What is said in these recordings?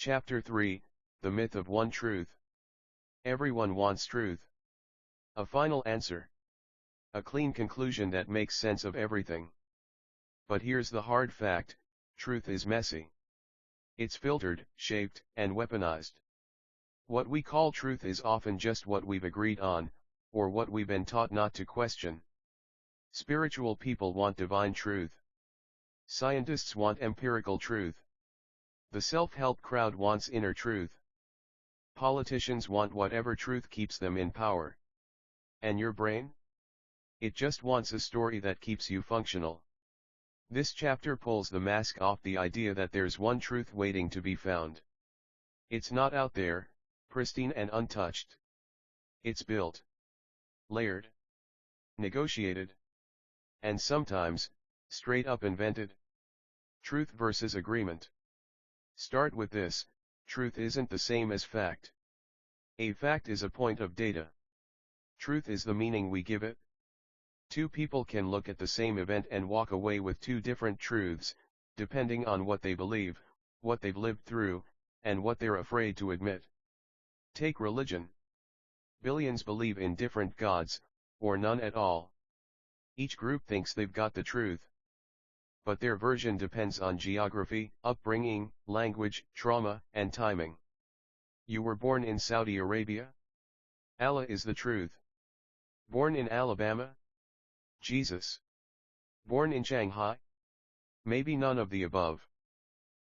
Chapter 3, The Myth of One Truth. Everyone wants truth. A final answer. A clean conclusion that makes sense of everything. But here's the hard fact, truth is messy. It's filtered, shaped, and weaponized. What we call truth is often just what we've agreed on, or what we've been taught not to question. Spiritual people want divine truth. Scientists want empirical truth. The self-help crowd wants inner truth. Politicians want whatever truth keeps them in power. And your brain? It just wants a story that keeps you functional. This chapter pulls the mask off the idea that there's one truth waiting to be found. It's not out there, pristine and untouched. It's built, layered, negotiated, and sometimes, straight up invented. Truth versus agreement. Start with this, truth isn't the same as fact. A fact is a point of data. Truth is the meaning we give it. Two people can look at the same event and walk away with two different truths, depending on what they believe, what they've lived through, and what they're afraid to admit. Take religion. Billions believe in different gods, or none at all. Each group thinks they've got the truth. But their version depends on geography, upbringing, language, trauma, and timing. You were born in Saudi Arabia? Allah is the truth. Born in Alabama? Jesus. Born in Shanghai? Maybe none of the above.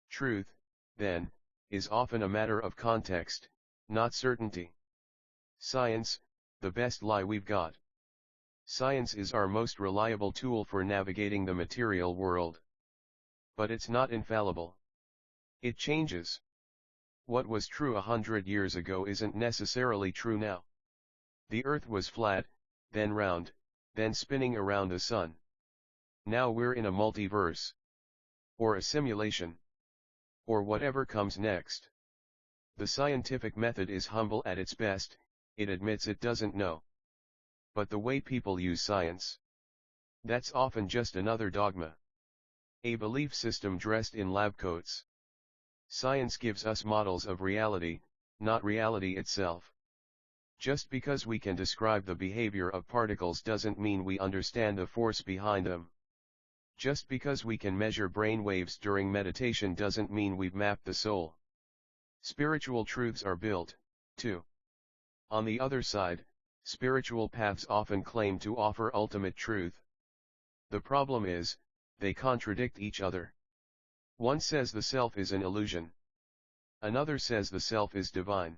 Truth, then, is often a matter of context, not certainty. Science, the best lie we've got. Science is our most reliable tool for navigating the material world. But it's not infallible. It changes. What was true 100 years ago isn't necessarily true now. The Earth was flat, then round, then spinning around the sun. Now we're in a multiverse. Or a simulation. Or whatever comes next. The scientific method is humble at its best, it admits it doesn't know. But the way people use science, that's often just another dogma. A belief system dressed in lab coats. Science gives us models of reality, not reality itself. Just because we can describe the behavior of particles doesn't mean we understand the force behind them. Just because we can measure brain waves during meditation doesn't mean we've mapped the soul. Spiritual truths are built, too. On the other side, spiritual paths often claim to offer ultimate truth. The problem is, they contradict each other. One says the self is an illusion. Another says the self is divine.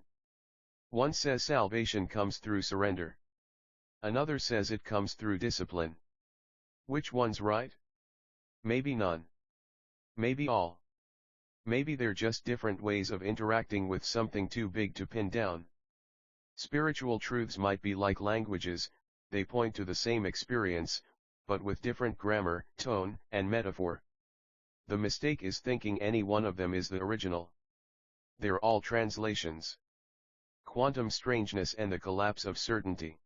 One says salvation comes through surrender. Another says it comes through discipline. Which one's right? Maybe none. Maybe all. Maybe they're just different ways of interacting with something too big to pin down. Spiritual truths might be like languages, they point to the same experience, but with different grammar, tone, and metaphor. The mistake is thinking any one of them is the original. They're all translations. Quantum strangeness and the collapse of certainty.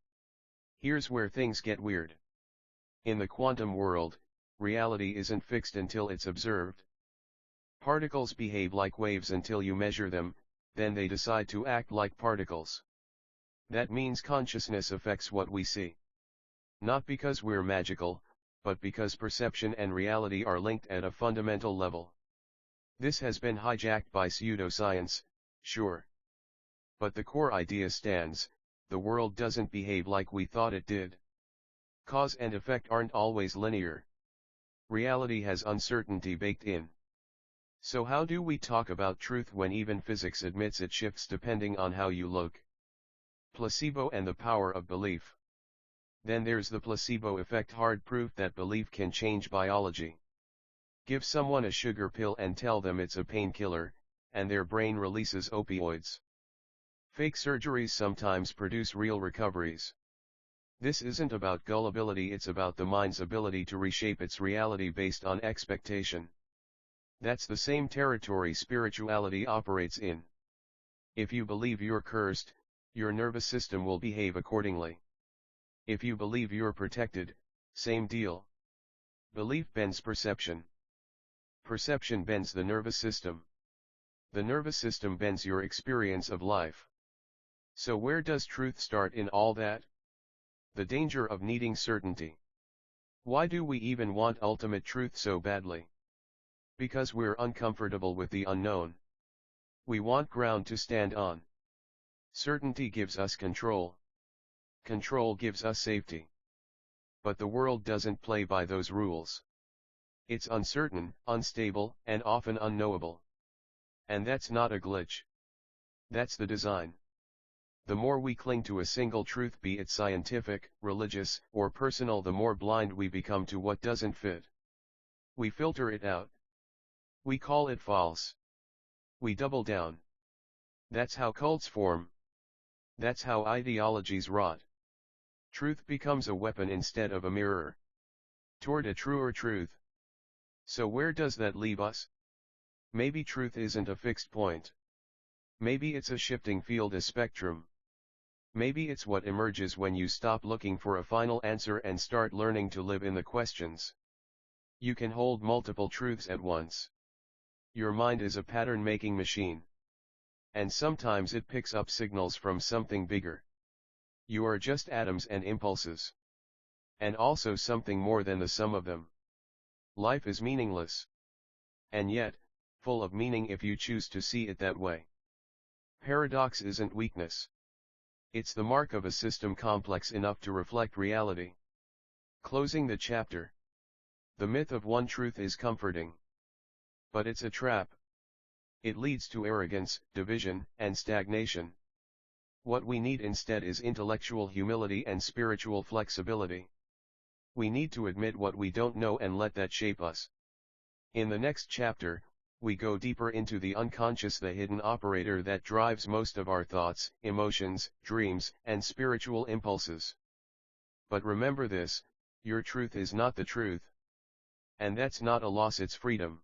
Here's where things get weird. In the quantum world, reality isn't fixed until it's observed. Particles behave like waves until you measure them, then they decide to act like particles. That means consciousness affects what we see. Not because we're magical, but because perception and reality are linked at a fundamental level. This has been hijacked by pseudoscience, sure. But the core idea stands, the world doesn't behave like we thought it did. Cause and effect aren't always linear. Reality has uncertainty baked in. So how do we talk about truth when even physics admits it shifts depending on how you look? Placebo and the power of belief. Then there's the placebo effect, hard proof that belief can change biology. Give someone a sugar pill and tell them it's a painkiller, and their brain releases opioids. Fake surgeries sometimes produce real recoveries. This isn't about gullibility, it's about the mind's ability to reshape its reality based on expectation. That's the same territory spirituality operates in. If you believe you're cursed, your nervous system will behave accordingly. If you believe you're protected, same deal. Belief bends perception. Perception bends the nervous system. The nervous system bends your experience of life. So where does truth start in all that? The danger of needing certainty. Why do we even want ultimate truth so badly? Because we're uncomfortable with the unknown. We want ground to stand on. Certainty gives us control. Control gives us safety. But the world doesn't play by those rules. It's uncertain, unstable, and often unknowable. And that's not a glitch. That's the design. The more we cling to a single truth, be it scientific, religious, or personal, the more blind we become to what doesn't fit. We filter it out. We call it false. We double down. That's how cults form. That's how ideologies rot. Truth becomes a weapon instead of a mirror toward a truer truth. So where does that leave us? Maybe truth isn't a fixed point. Maybe it's a shifting field, a spectrum. Maybe it's what emerges when you stop looking for a final answer and start learning to live in the questions. You can hold multiple truths at once. Your mind is a pattern-making machine. And sometimes it picks up signals from something bigger. You are just atoms and impulses. And also something more than the sum of them. Life is meaningless. And yet, full of meaning if you choose to see it that way. Paradox isn't weakness. It's the mark of a system complex enough to reflect reality. Closing the chapter. The myth of one truth is comforting. But it's a trap. It leads to arrogance, division, and stagnation. What we need instead is intellectual humility and spiritual flexibility. We need to admit what we don't know and let that shape us. In the next chapter, we go deeper into the unconscious, the hidden operator that drives most of our thoughts, emotions, dreams, and spiritual impulses. But remember this, your truth is not the truth. And that's not a loss, it's freedom.